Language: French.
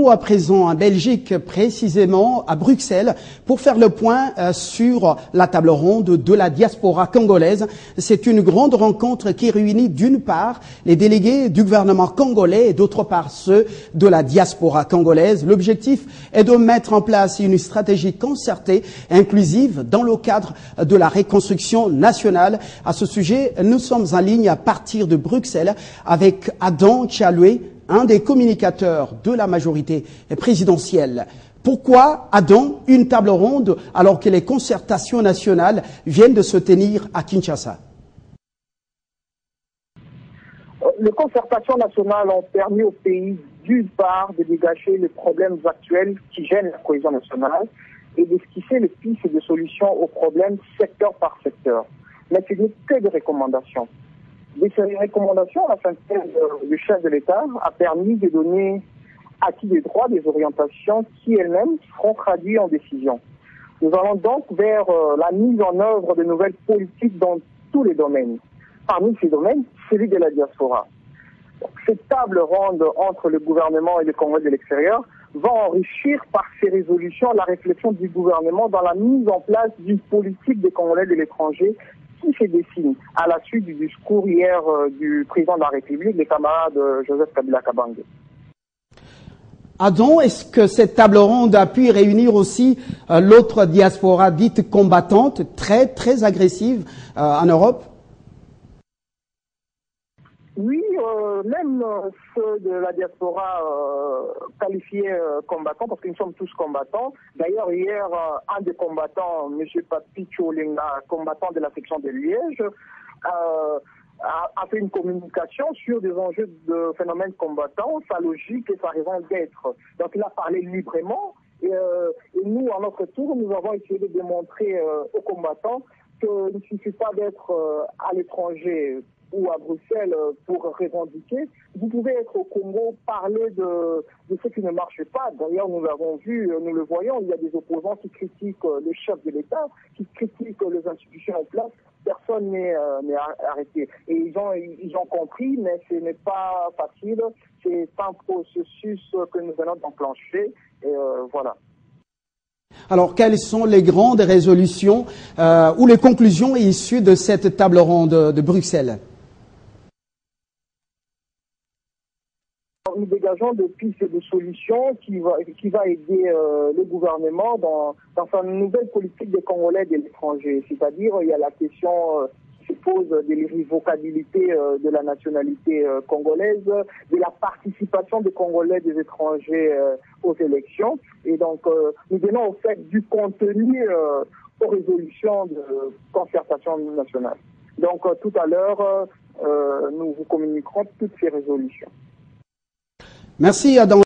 Rendons-nous à présent en Belgique, précisément à Bruxelles, pour faire le point sur la table ronde de la diaspora congolaise. C'est une grande rencontre qui réunit d'une part les délégués du gouvernement congolais et d'autre part ceux de la diaspora congolaise. L'objectif est de mettre en place une stratégie concertée et inclusive dans le cadre de la reconstruction nationale. À ce sujet, nous sommes en ligne à partir de Bruxelles avec Adam Tchaloué, un des communicateurs de la majorité présidentielle. Pourquoi, Adam, une table ronde alors que les concertations nationales viennent de se tenir à Kinshasa? Les concertations nationales ont permis au pays, d'une part, de dégager les problèmes actuels qui gênent la cohésion nationale et d'esquisser les pistes de solutions aux problèmes secteur par secteur. Mais ce n'est que des recommandations. De ces recommandations, la synthèse du chef de l'État a permis de donner à qui des droits des orientations qui elles-mêmes seront traduites en décisions. Nous allons donc vers la mise en œuvre de nouvelles politiques dans tous les domaines. Parmi ces domaines, celui de la diaspora. Cette table ronde entre le gouvernement et le Congolais de l'extérieur va enrichir par ces résolutions la réflexion du gouvernement dans la mise en place d'une politique des Congolais de l'étranger qui se dessine à la suite du discours hier du président de la République, le camarade Joseph Kabila Kabange. Adam, est-ce que cette table ronde a pu réunir aussi l'autre diaspora dite combattante, très agressive en Europe? Oui, même ceux de la diaspora qualifiés combattants, parce que nous sommes tous combattants. D'ailleurs, hier, un des combattants, M. Papi Tcholenga, combattant de la section de Liège, a fait une communication sur des enjeux de phénomènes combattants, sa logique et sa raison d'être. Donc il a parlé librement et nous, à notre tour, nous avons essayé de démontrer aux combattants qu'il ne suffit pas d'être à l'étranger ou à Bruxelles pour revendiquer. Vous pouvez être au Congo, parler de ce qui ne marche pas. D'ailleurs, nous l'avons vu, nous le voyons, il y a des opposants qui critiquent le chef de l'État, qui critiquent les institutions en place. Personne n'est arrêté. Et ils ont compris, mais ce n'est pas facile. C'est un processus que nous allons enclencher. Et voilà. Alors, quelles sont les grandes résolutions ou les conclusions issues de cette table ronde de Bruxelles? Nous dégageons des pistes de solutions qui va aider le gouvernement dans sa nouvelle politique des Congolais de l'étranger. C'est-à-dire, il y a la question qui se pose de l'irrévocabilité de la nationalité congolaise, de la participation des Congolais des étrangers aux élections. Et donc, nous donnons au fait du contenu aux résolutions de concertation nationale. Donc, tout à l'heure, nous vous communiquerons toutes ces résolutions. Merci Adam.